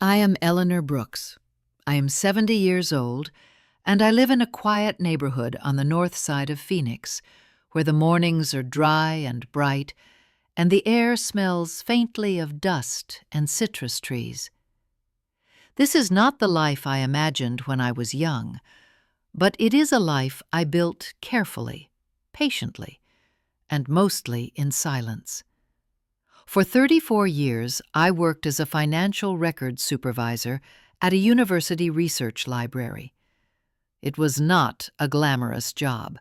I am Eleanor Brooks. I am 70 years old, and I live in a quiet neighborhood on the north side of Phoenix, where the mornings are dry and bright, and the air smells faintly of dust and citrus trees. This is not the life I imagined when I was young, but it is a life I built carefully, patiently, and mostly in silence. For 34 years, I worked as a financial records supervisor at a university research library. It was not a glamorous job.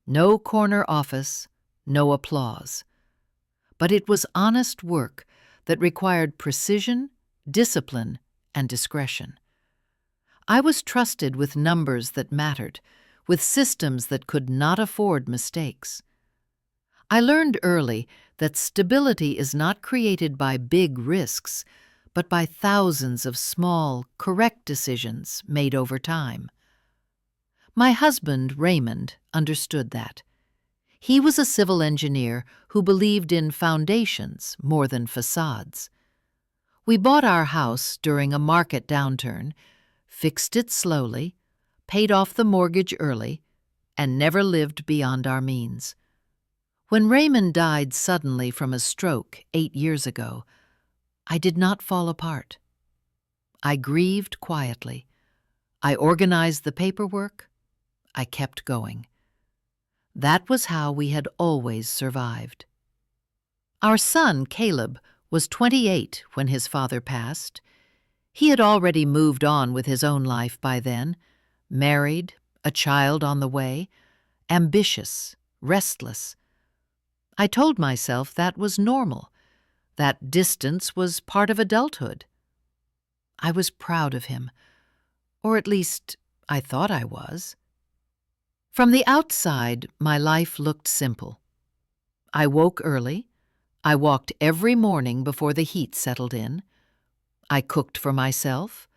No corner office, no applause. But it was honest work that required precision, discipline, and discretion. I was trusted with numbers that mattered, with systems that could not afford mistakes. I learned early that stability is not created by big risks, but by thousands of small, correct decisions made over time. My husband, Raymond, understood that. He was a civil engineer who believed in foundations more than facades. We bought our house during a market downturn, fixed it slowly, paid off the mortgage early, and never lived beyond our means. When Raymond died suddenly from a stroke 8 years ago, I did not fall apart. I grieved quietly. I organized the paperwork. I kept going. That was how we had always survived. Our son, Caleb, was 28 when his father passed. He had already moved on with his own life by then, married, a child on the way, ambitious, restless. I told myself that was normal, that distance was part of adulthood. I was proud of him, or at least I thought I was. From the outside, my life looked simple. I woke early. I walked every morning before the heat settled in. I cooked for myself.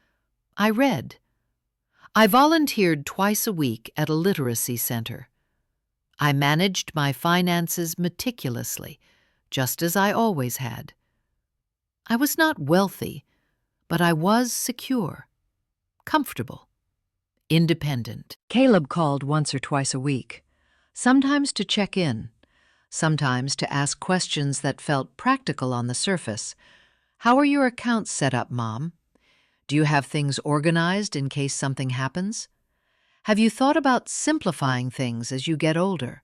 I read. I volunteered twice a week at a literacy center. I managed my finances meticulously, just as I always had. I was not wealthy, but I was secure, comfortable, independent. Caleb called once or twice a week, sometimes to check in, sometimes to ask questions that felt practical on the surface. How are your accounts set up, Mom? Do you have things organized in case something happens? Have you thought about simplifying things as you get older?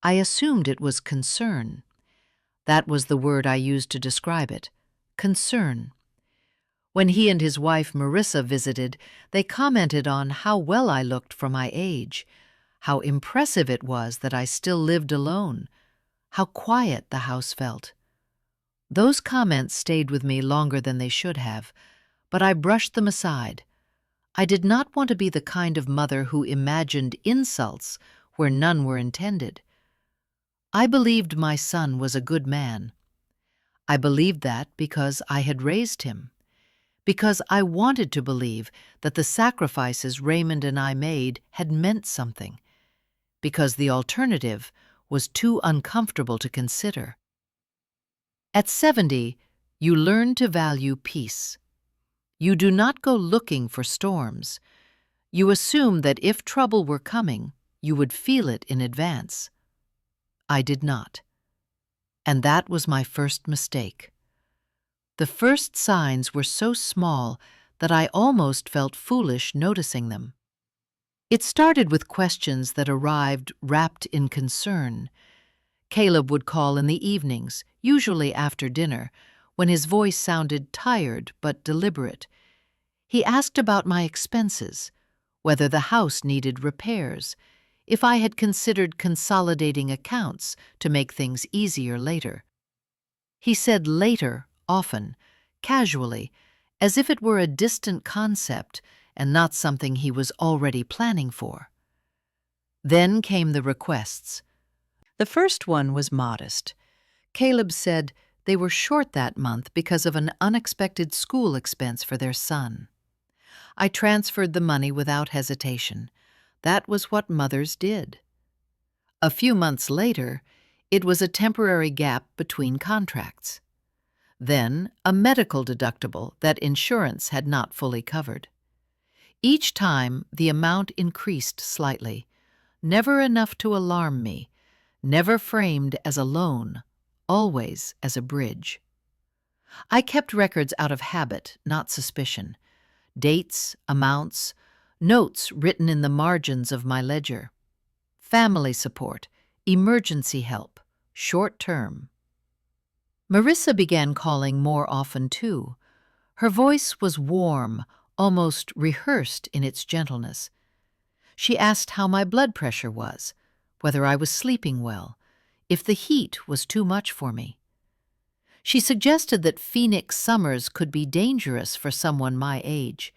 I assumed it was concern. That was the word I used to describe it, concern. When he and his wife Marissa visited, they commented on how well I looked for my age, how impressive it was that I still lived alone, how quiet the house felt. Those comments stayed with me longer than they should have, but I brushed them aside. I did not want to be the kind of mother who imagined insults where none were intended. I believed my son was a good man. I believed that because I had raised him, because I wanted to believe that the sacrifices Raymond and I made had meant something, because the alternative was too uncomfortable to consider. At 70, you learn to value peace. You do not go looking for storms. You assume that if trouble were coming, you would feel it in advance. I did not. And that was my first mistake. The first signs were so small that I almost felt foolish noticing them. It started with questions that arrived wrapped in concern. Caleb would call in the evenings, usually after dinner, when his voice sounded tired but deliberate. He asked about my expenses, whether the house needed repairs, if I had considered consolidating accounts to make things easier later. He said later often, casually, as if it were a distant concept and not something he was already planning for. Then came the requests. The first one was modest. Caleb said they were short that month because of an unexpected school expense for their son. I transferred the money without hesitation. That was what mothers did. A few months later, it was a temporary gap between contracts. then a medical deductible that insurance had not fully covered. Each time, the amount increased slightly, never enough to alarm me, never framed as a loan, always as a bridge. I kept records out of habit, not suspicion. Dates, amounts, notes written in the margins of my ledger. Family support, emergency help, short term. Marissa began calling more often too. Her voice was warm, almost rehearsed in its gentleness. She asked how my blood pressure was, whether I was sleeping well, if the heat was too much for me. She suggested that Phoenix summers could be dangerous for someone my age.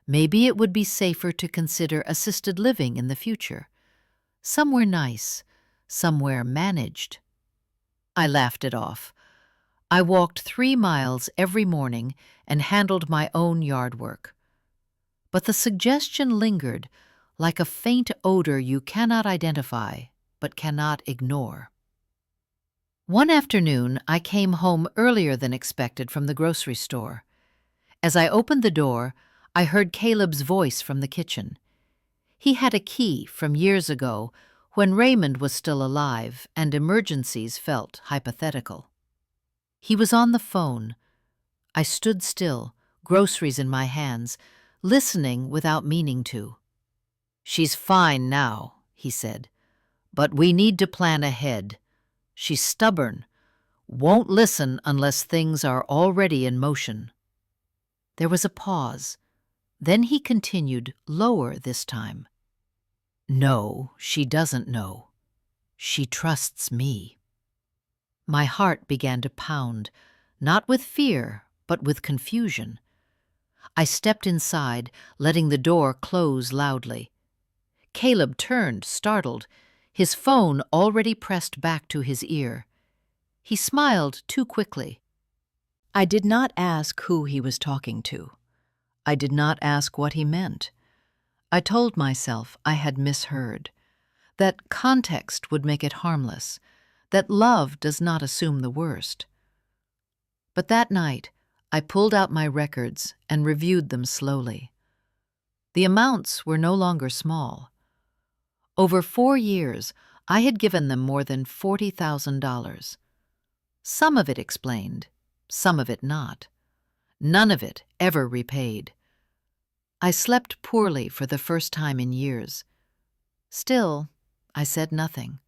Maybe it would be safer to consider assisted living in the future. Somewhere nice, somewhere managed. I laughed it off. I walked 3 miles every morning and handled my own yard work. But the suggestion lingered, like a faint odor you cannot identify, but cannot ignore. One afternoon, I came home earlier than expected from the grocery store. As I opened the door, I heard Caleb's voice from the kitchen. He had a key from years ago when Raymond was still alive and emergencies felt hypothetical. He was on the phone. I stood still, groceries in my hands, listening without meaning to. "She's fine now," he said, "but we need to plan ahead. She's stubborn, won't listen unless things are already in motion." There was a pause. Then he continued, lower this time. "No, she doesn't know. She trusts me." My heart began to pound, not with fear, but with confusion. I stepped inside, letting the door close loudly. Caleb turned, startled, his phone already pressed back to his ear. He smiled too quickly. I did not ask who he was talking to. I did not ask what he meant. I told myself I had misheard, that context would make it harmless, that love does not assume the worst. But that night, I pulled out my records and reviewed them slowly. The amounts were no longer small. Over 4 years, I had given them more than $40,000. Some of it explained, some of it not. None of it ever repaid. I slept poorly for the first time in years. Still, I said nothing.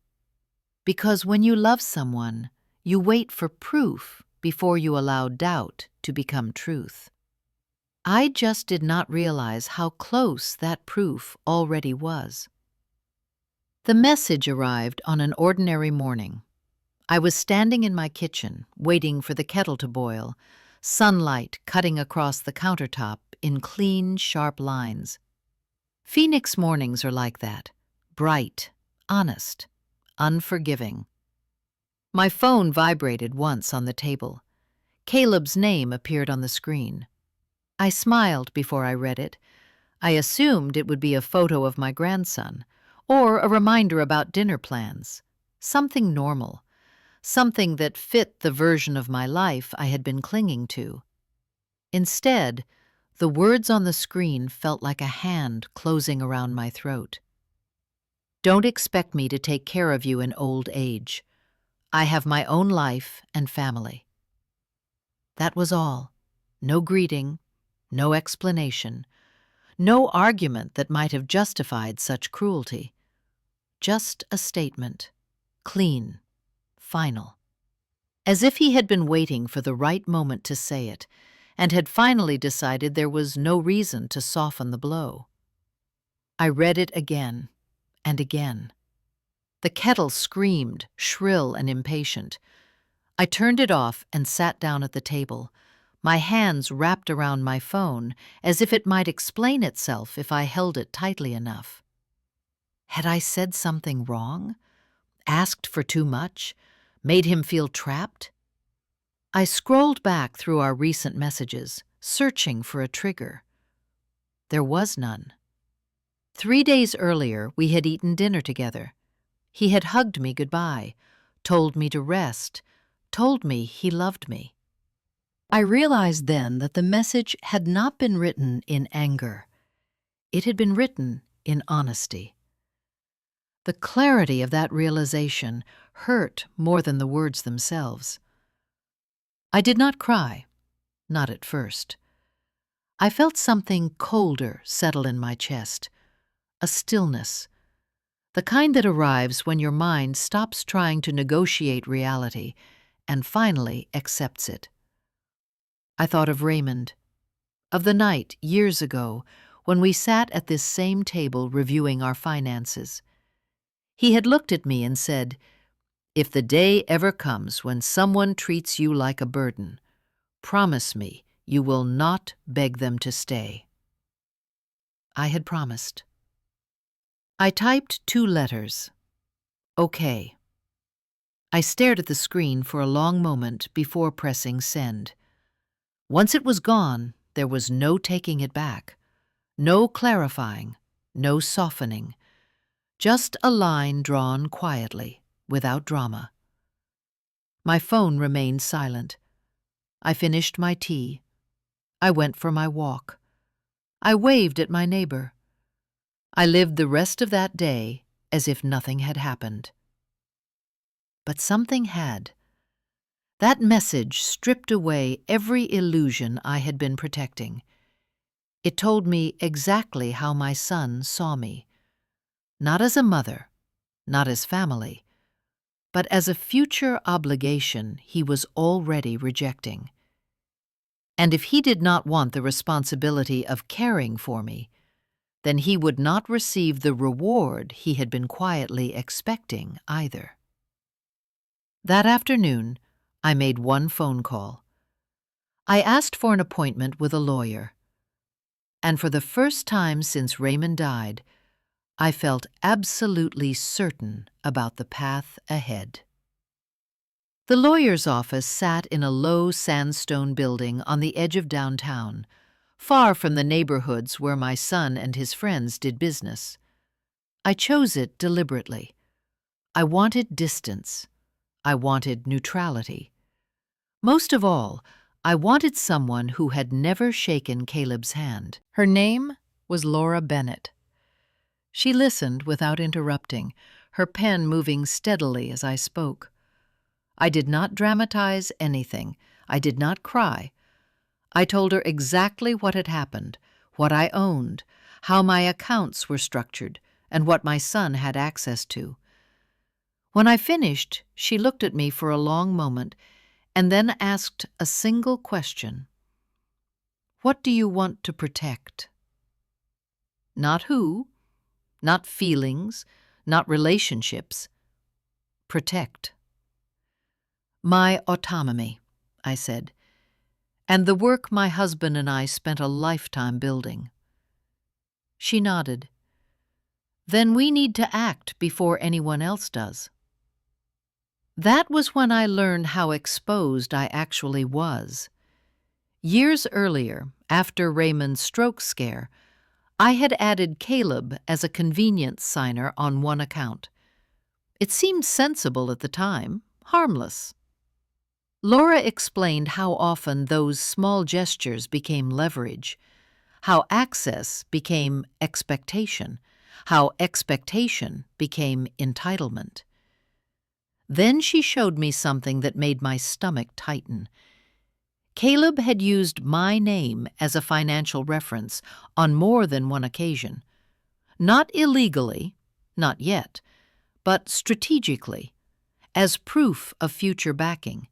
Because when you love someone, you wait for proof before you allow doubt to become truth. I just did not realize how close that proof already was. The message arrived on an ordinary morning. I was standing in my kitchen, waiting for the kettle to boil, sunlight cutting across the countertop in clean, sharp lines. Phoenix mornings are like that, bright, honest, unforgiving. My phone vibrated once on the table. Caleb's name appeared on the screen. I smiled before I read it. I assumed it would be a photo of my grandson, or a reminder about dinner plans, something normal, something that fit the version of my life I had been clinging to. Instead, the words on the screen felt like a hand closing around my throat. "Don't expect me to take care of you in old age. I have my own life and family." That was all. No greeting, no explanation, no argument that might have justified such cruelty. Just a statement, clean, final. As if he had been waiting for the right moment to say it, and had finally decided there was no reason to soften the blow. I read it again and again. The kettle screamed, shrill and impatient. I turned it off and sat down at the table, my hands wrapped around my phone as if it might explain itself if I held it tightly enough. Had I said something wrong? Asked for too much? Made him feel trapped? I scrolled back through our recent messages, searching for a trigger. There was none. 3 days earlier, we had eaten dinner together. He had hugged me goodbye, told me to rest, told me he loved me. I realized then that the message had not been written in anger. It had been written in honesty. The clarity of that realization hurt more than the words themselves. I did not cry, not at first. I felt something colder settle in my chest, a stillness, the kind that arrives when your mind stops trying to negotiate reality and finally accepts it. I thought of Raymond, of the night years ago when we sat at this same table reviewing our finances. He had looked at me and said, "If the day ever comes when someone treats you like a burden, promise me you will not beg them to stay." I had promised. I typed 2 letters. Okay. I stared at the screen for a long moment before pressing send. Once it was gone, there was no taking it back, no clarifying, no softening, just a line drawn quietly, without drama. My phone remained silent. I finished my tea. I went for my walk. I waved at my neighbor. I lived the rest of that day as if nothing had happened. But something had. That message stripped away every illusion I had been protecting. It told me exactly how my son saw me. Not as a mother, not as family, but as a future obligation he was already rejecting. And if he did not want the responsibility of caring for me, then he would not receive the reward he had been quietly expecting either. That afternoon, I made one phone call. I asked for an appointment with a lawyer. And for the first time since Raymond died, I felt absolutely certain about the path ahead. The lawyer's office sat in a low sandstone building on the edge of downtown, far from the neighborhoods where my son and his friends did business. I chose it deliberately. I wanted distance. I wanted neutrality. Most of all, I wanted someone who had never shaken Caleb's hand. Her name was Laura Bennett. She listened without interrupting, her pen moving steadily as I spoke. I did not dramatize anything. I did not cry. I told her exactly what had happened, what I owned, how my accounts were structured, and what my son had access to. When I finished, she looked at me for a long moment and then asked a single question. "What do you want to protect?" Not who, not feelings, not relationships. Protect. My autonomy, I said, and the work my husband and I spent a lifetime building. She nodded. Then we need to act before anyone else does. That was when I learned how exposed I actually was. Years earlier, after Raymond's stroke scare, I had added Caleb as a convenience signer on one account. It seemed sensible at the time, harmless. Laura explained how often those small gestures became leverage, how access became expectation, how expectation became entitlement. Then she showed me something that made my stomach tighten. Caleb had used my name as a financial reference on more than one occasion. Not illegally, not yet, but strategically, as proof of future backing,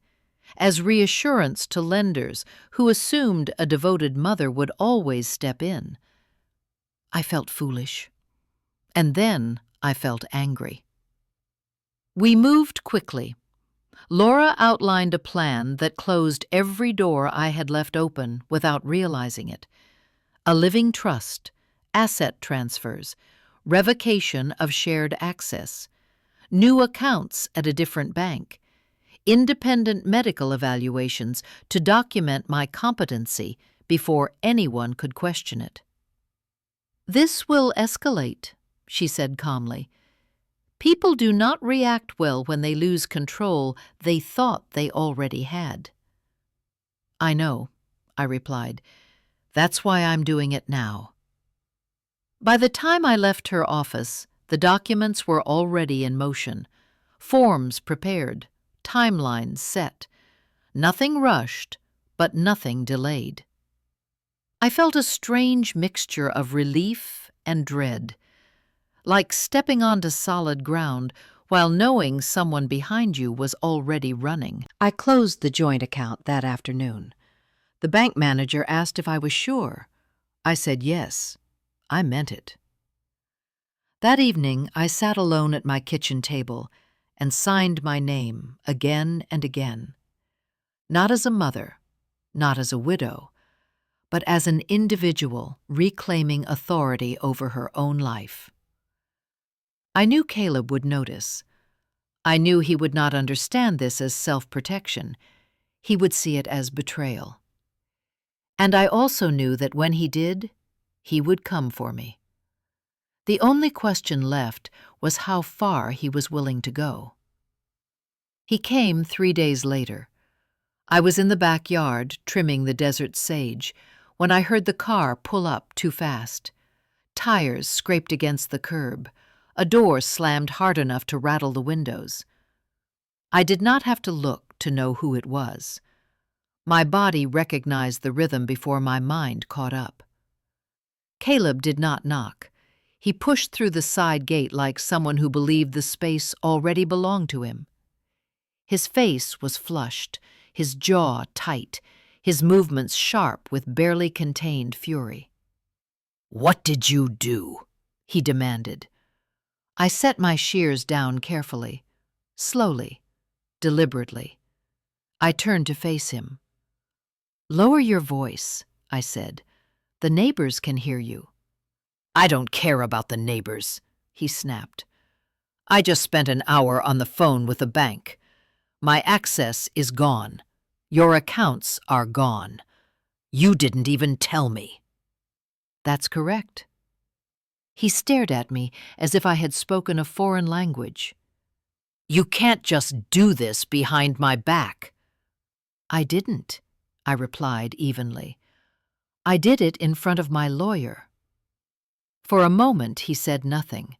as reassurance to lenders who assumed a devoted mother would always step in. I felt foolish. And then I felt angry. We moved quickly. Laura outlined a plan that closed every door I had left open without realizing it. A living trust, asset transfers, revocation of shared access, new accounts at a different bank, independent medical evaluations to document my competency before anyone could question it. "This will escalate," she said calmly. "People do not react well when they lose control they thought they already had." I know, I replied. That's why I'm doing it now. By the time I left her office, the documents were already in motion. Forms prepared, timelines set. Nothing rushed, but nothing delayed. I felt a strange mixture of relief and dread, like stepping onto solid ground while knowing someone behind you was already running. I closed the joint account that afternoon. The bank manager asked if I was sure. I said yes. I meant it. That evening, I sat alone at my kitchen table and signed my name again and again. Not as a mother, not as a widow, but as an individual reclaiming authority over her own life. I knew Caleb would notice. I knew he would not understand this as self-protection. He would see it as betrayal. And I also knew that when he did, he would come for me. The only question left was how far he was willing to go. He came 3 days later. I was in the backyard trimming the desert sage when I heard the car pull up too fast. Tires scraped against the curb. A door slammed hard enough to rattle the windows. I did not have to look to know who it was. My body recognized the rhythm before my mind caught up. Caleb did not knock. He pushed through the side gate like someone who believed the space already belonged to him. His face was flushed, his jaw tight, his movements sharp with barely contained fury. "What did you do?" he demanded. I set my shears down carefully, slowly, deliberately. I turned to face him. "Lower your voice," I said. "The neighbors can hear you." "I don't care about the neighbors," he snapped. "I just spent an hour on the phone with the bank. My access is gone. Your accounts are gone. You didn't even tell me." "That's correct." He stared at me as if I had spoken a foreign language. "You can't just do this behind my back." "I didn't," I replied evenly. "I did it in front of my lawyer." For a moment he said nothing.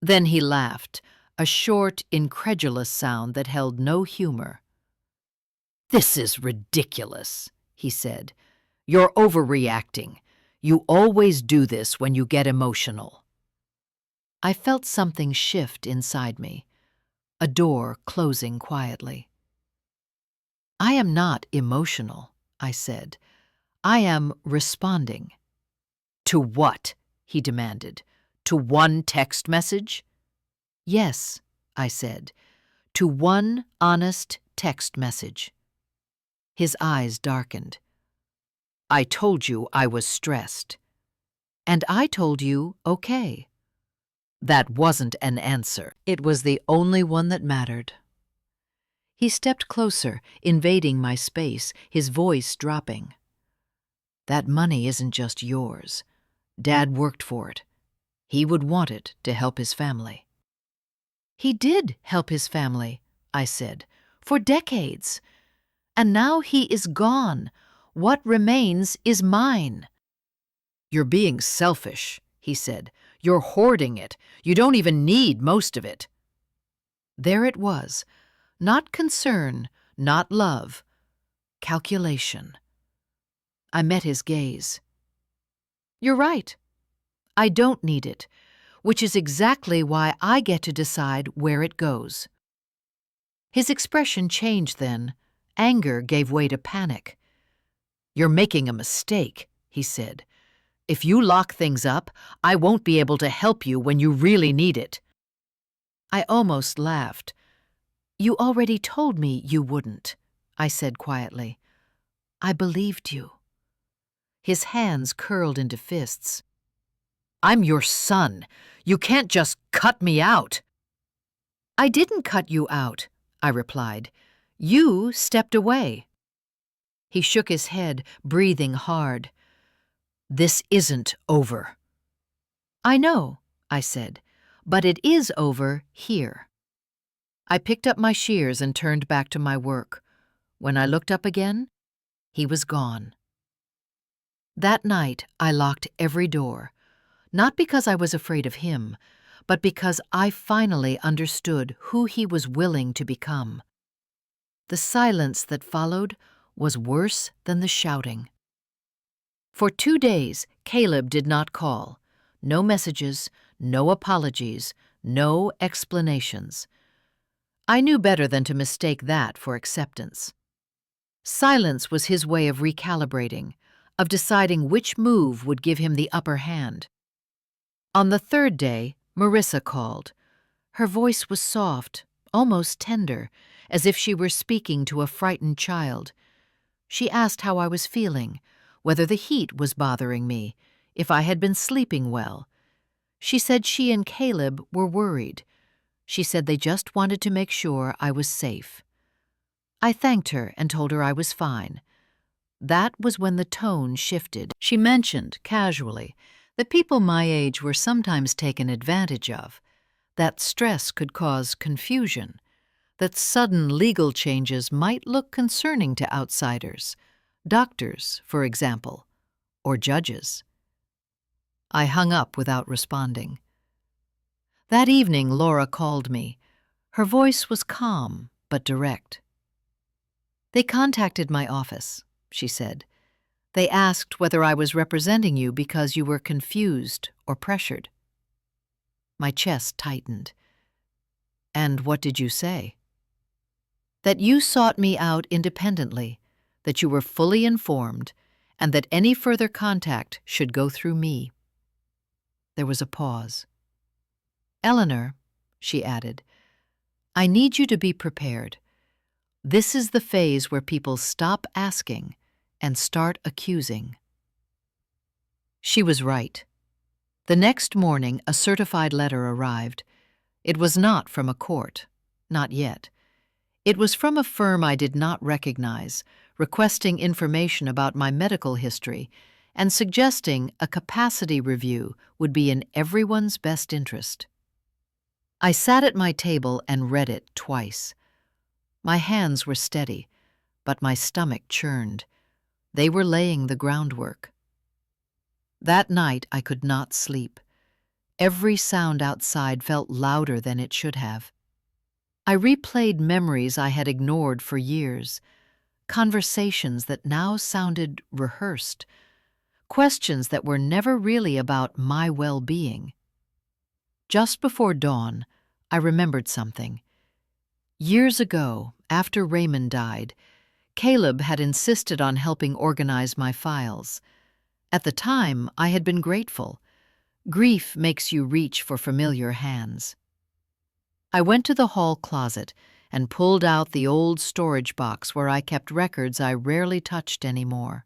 Then he laughed, a short, incredulous sound that held no humor. "This is ridiculous," he said. "You're overreacting. You always do this when you get emotional." I felt something shift inside me, a door closing quietly. "I am not emotional," I said. "I am responding." "To what?" he demanded. "To one text message?" "Yes," I said. "To one honest text message." His eyes darkened. "I told you I was stressed." "And I told you, okay." That wasn't an answer. It was the only one that mattered. He stepped closer, invading my space, his voice dropping. "That money isn't just yours. Dad worked for it. He would want it to help his family." "He did help his family," I said, "for decades. And now he is gone. What remains is mine." "You're being selfish," he said. "You're hoarding it. You don't even need most of it." There it was. Not concern, not love. Calculation. I met his gaze. "You're right. I don't need it, which is exactly why I get to decide where it goes." His expression changed then. Anger gave way to panic. "You're making a mistake," he said. "If you lock things up, I won't be able to help you when you really need it." I almost laughed. "You already told me you wouldn't," I said quietly. "I believed you." His hands curled into fists. "I'm your son. You can't just cut me out." "I didn't cut you out," I replied. "You stepped away." He shook his head, breathing hard. "This isn't over." "I know," I said, "but it is over here." I picked up my shears and turned back to my work. When I looked up again, He was gone. That night, I locked every door, not because I was afraid of him, but because I finally understood who he was willing to become. The silence that followed was worse than the shouting. For 2 days, Caleb did not call. No messages, no apologies, no explanations. I knew better than to mistake that for acceptance. Silence was his way of recalibrating, of deciding which move would give him the upper hand. On the 3rd day, Marissa called. Her voice was soft, almost tender, as if she were speaking to a frightened child. She asked how I was feeling, whether the heat was bothering me, if I had been sleeping well. She said she and Caleb were worried. She said they just wanted to make sure I was safe. I thanked her and told her I was fine. That was when the tone shifted. She mentioned, casually, that people my age were sometimes taken advantage of, that stress could cause confusion, that sudden legal changes might look concerning to outsiders, doctors, for example, or judges. I hung up without responding. That evening, Laura called me. Her voice was calm but direct. They contacted my office, she said. They asked whether I was representing you because you were confused or pressured. My chest tightened. And what did you say? That you sought me out independently, that you were fully informed, and that any further contact should go through me. There was a pause. Eleanor, she added, I need you to be prepared. This is the phase where people stop asking and start accusing. She was right. The next morning, a certified letter arrived. It was not from a court, not yet. It was from a firm I did not recognize, requesting information about my medical history and suggesting a capacity review would be in everyone's best interest. I sat at my table and read it twice. My hands were steady, but my stomach churned. They were laying the groundwork. That night I could not sleep. Every sound outside felt louder than it should have. I replayed memories I had ignored for years, conversations that now sounded rehearsed, questions that were never really about my well-being. Just before dawn, I remembered something. Years ago, after Raymond died, Caleb had insisted on helping organize my files. At the time, I had been grateful. Grief makes you reach for familiar hands. I went to the hall closet and pulled out the old storage box where I kept records I rarely touched anymore.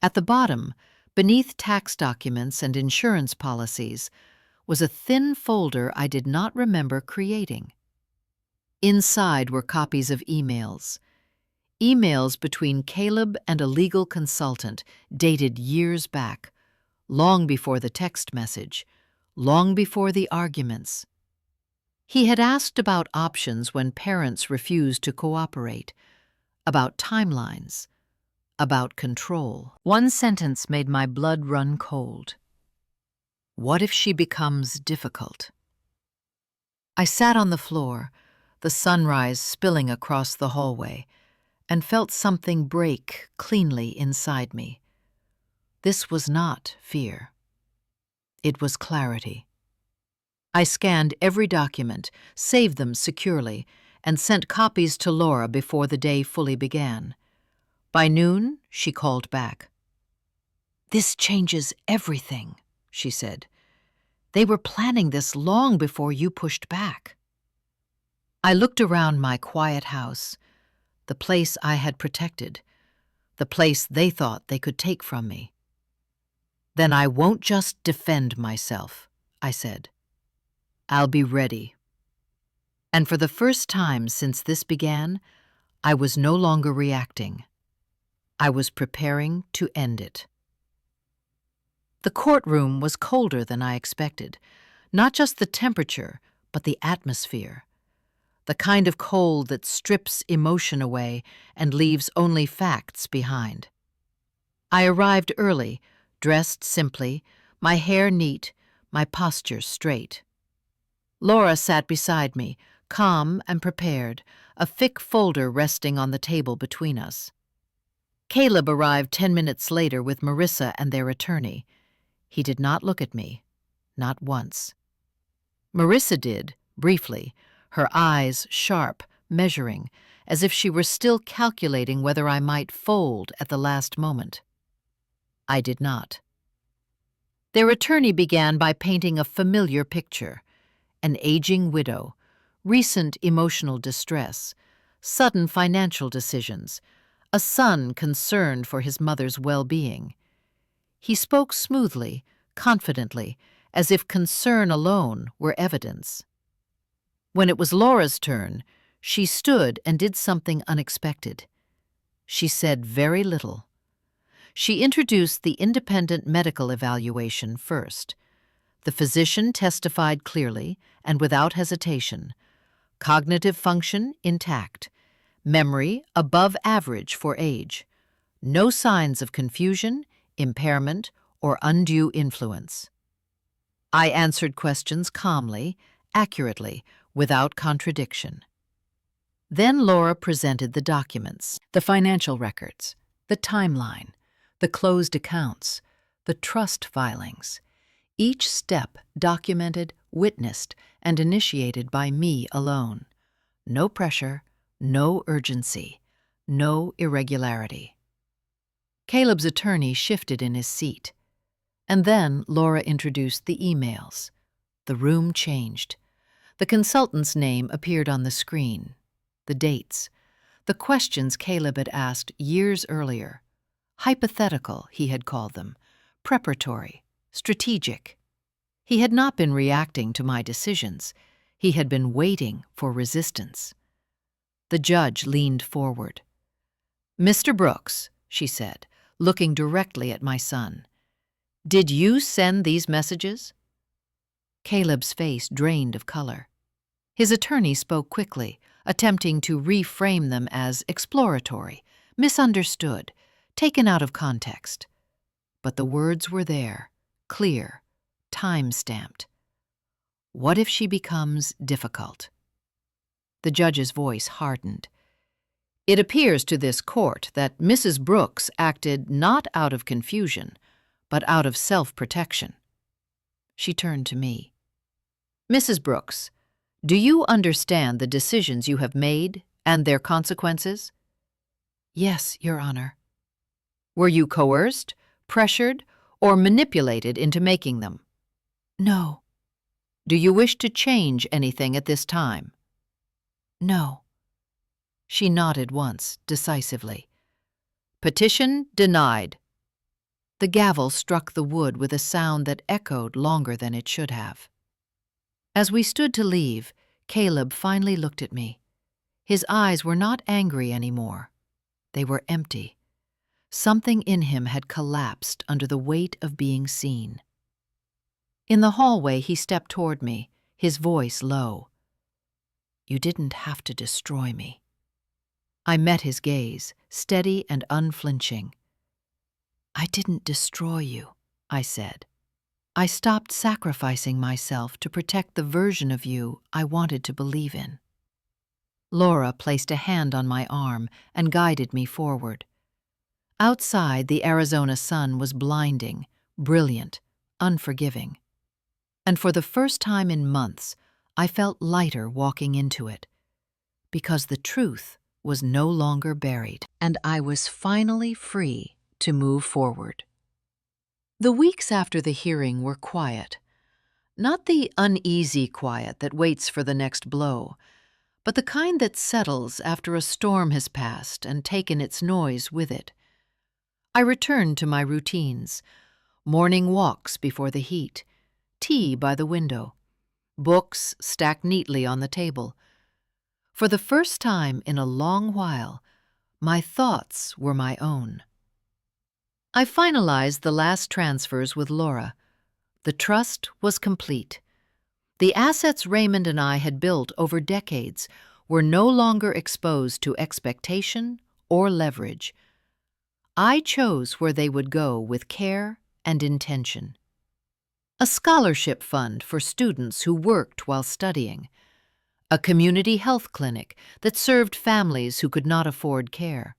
At the bottom, beneath tax documents and insurance policies, was a thin folder I did not remember creating. Inside were copies of emails. Emails between Caleb and a legal consultant dated years back, long before the text message, long before the arguments. He had asked about options when parents refused to cooperate, about timelines, about control. One sentence made my blood run cold. What if she becomes difficult? I sat on the floor, the sunrise spilling across the hallway, and felt something break cleanly inside me. This was not fear. It was clarity. I scanned every document, saved them securely, and sent copies to Laura before the day fully began. By noon, she called back. "This changes everything," she said. "They were planning this long before you pushed back." I looked around my quiet house, the place I had protected, the place they thought they could take from me. "Then I won't just defend myself," I said. "I'll be ready." And for the first time since this began, I was no longer reacting. I was preparing to end it. The courtroom was colder than I expected, not just the temperature, but the atmosphere. the kind of cold that strips emotion away and leaves only facts behind. I arrived early, dressed simply, my hair neat, my posture straight. Laura sat beside me, calm and prepared, a thick folder resting on the table between us. Caleb arrived 10 minutes later with Marissa and their attorney. He did not look at me, not once. Marissa did, briefly, her eyes sharp, measuring, as if she were still calculating whether I might fold at the last moment. I did not. Their attorney began by painting a familiar picture: an aging widow, recent emotional distress, sudden financial decisions, a son concerned for his mother's well-being. He spoke smoothly, confidently, as if concern alone were evidence. When it was Laura's turn, she stood and did something unexpected. She said very little. She introduced the independent medical evaluation first. The physician testified clearly and without hesitation. Cognitive function intact. Memory above average for age. No signs of confusion, impairment, or undue influence. I answered questions calmly, accurately, without contradiction. Then Laura presented the documents, the financial records, the timeline, the closed accounts, the trust filings. Each step documented, witnessed, and initiated by me alone. No pressure, no urgency, no irregularity. Caleb's attorney shifted in his seat. And then Laura introduced the emails. The room changed. The consultant's name appeared on the screen. The dates. The questions Caleb had asked years earlier. Hypothetical, he had called them. Preparatory. Strategic. He had not been reacting to my decisions. He had been waiting for resistance. The judge leaned forward. "Mr. Brooks," she said, looking directly at my son, "did you send these messages?" Caleb's face drained of color. His attorney spoke quickly, attempting to reframe them as exploratory, misunderstood, taken out of context. But the words were there, clear, time-stamped. What if she becomes difficult? The judge's voice hardened. "It appears to this court that Mrs. Brooks acted not out of confusion, but out of self-protection." She turned to me. "Mrs. Brooks, do you understand the decisions you have made and their consequences?" "Yes, Your Honor." "Were you coerced, pressured, or manipulated into making them?" "No." "Do you wish to change anything at this time?" "No." She nodded once, decisively. "Petition denied." The gavel struck the wood with a sound that echoed longer than it should have. As we stood to leave, Caleb finally looked at me. His eyes were not angry anymore. They were empty. Something in him had collapsed under the weight of being seen. In the hallway, he stepped toward me, his voice low. "You didn't have to destroy me." I met his gaze, steady and unflinching. "I didn't destroy you," I said. "I stopped sacrificing myself to protect the version of you I wanted to believe in." Laura placed a hand on my arm and guided me forward. Outside, the Arizona sun was blinding, brilliant, unforgiving. And for the first time in months, I felt lighter walking into it, because the truth was no longer buried, and I was finally free to move forward. The weeks after the hearing were quiet. Not the uneasy quiet that waits for the next blow, but the kind that settles after a storm has passed and taken its noise with it. I returned to my routines: morning walks before the heat, tea by the window, books stacked neatly on the table. For the first time in a long while, my thoughts were my own. I finalized the last transfers with Laura. The trust was complete. The assets Raymond and I had built over decades were no longer exposed to expectation or leverage. I chose where they would go with care and intention. A scholarship fund for students who worked while studying. A community health clinic that served families who could not afford care.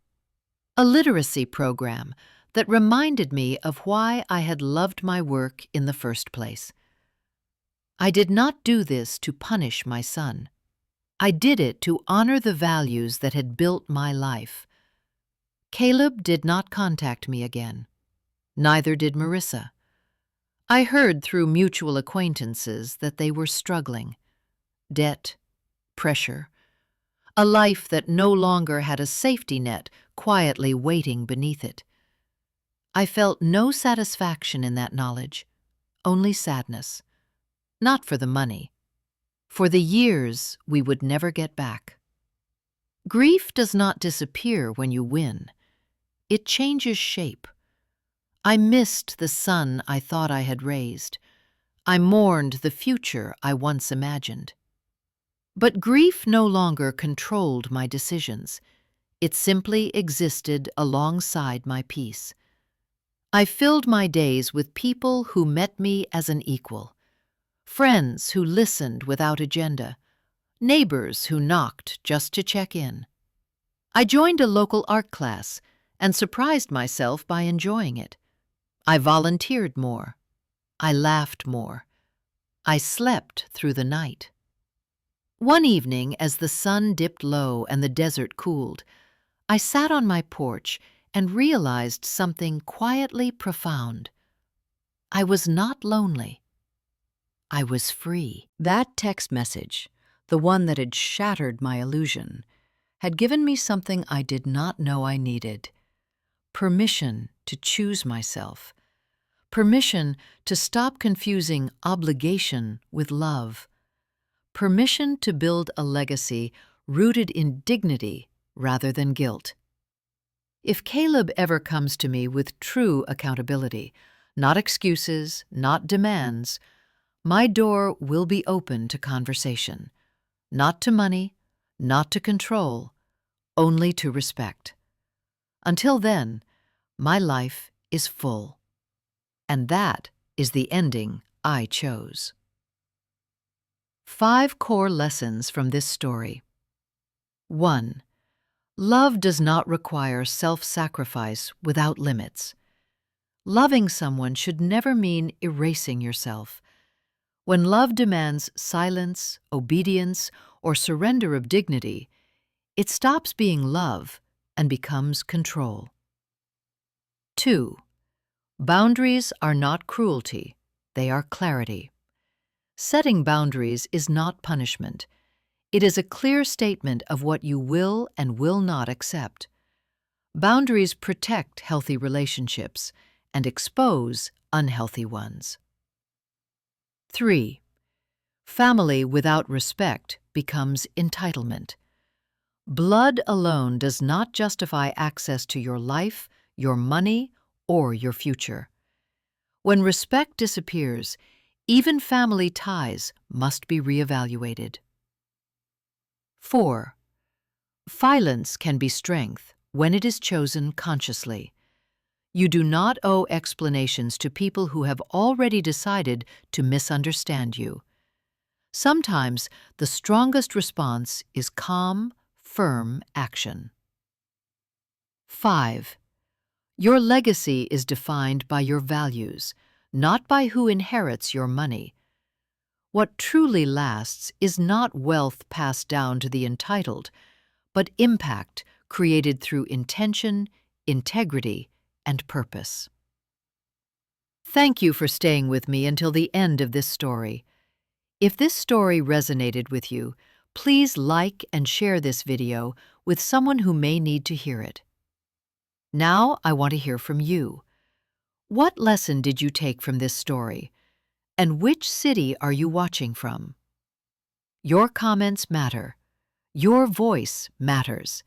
A literacy program that reminded me of why I had loved my work in the first place. I did not do this to punish my son. I did it to honor the values that had built my life. Caleb did not contact me again. Neither did Marissa. I heard through mutual acquaintances that they were struggling. Debt, pressure, a life that no longer had a safety net quietly waiting beneath it. I felt no satisfaction in that knowledge, only sadness. Not for the money, for the years we would never get back. Grief does not disappear when you win. It changes shape. I missed the son I thought I had raised. I mourned the future I once imagined. But grief no longer controlled my decisions. It simply existed alongside my peace. I filled my days with people who met me as an equal. Friends who listened without agenda. Neighbors who knocked just to check in. I joined a local art class and surprised myself by enjoying it. I volunteered more. I laughed more. I slept through the night. One evening, as the sun dipped low and the desert cooled, I sat on my porch and realized something quietly profound. I was not lonely. I was free. That text message, the one that had shattered my illusion, had given me something I did not know I needed. Permission to choose myself. Permission to stop confusing obligation with love. Permission to build a legacy rooted in dignity rather than guilt. If Caleb ever comes to me with true accountability, not excuses, not demands, my door will be open to conversation. Not to money, not to control, only to respect. Until then, my life is full. And that is the ending I chose. 5 core lessons from this story. 1. Love does not require self-sacrifice without limits. Loving someone should never mean erasing yourself. When love demands silence, obedience, or surrender of dignity, it stops being love and becomes control. 2. Boundaries are not cruelty, they are clarity. Setting boundaries is not punishment. It is a clear statement of what you will and will not accept. Boundaries protect healthy relationships and expose unhealthy ones. 3. Family without respect becomes entitlement. Blood alone does not justify access to your life, your money, or your future. When respect disappears, even family ties must be reevaluated. 4. Silence can be strength when it is chosen consciously. You do not owe explanations to people who have already decided to misunderstand you. Sometimes the strongest response is calm, firm action. 5. Your legacy is defined by your values, not by who inherits your money. What truly lasts is not wealth passed down to the entitled, but impact created through intention, integrity, and purpose. Thank you for staying with me until the end of this story. If this story resonated with you, please like and share this video with someone who may need to hear it. Now I want to hear from you. What lesson did you take from this story? And which city are you watching from? Your comments matter. Your voice matters.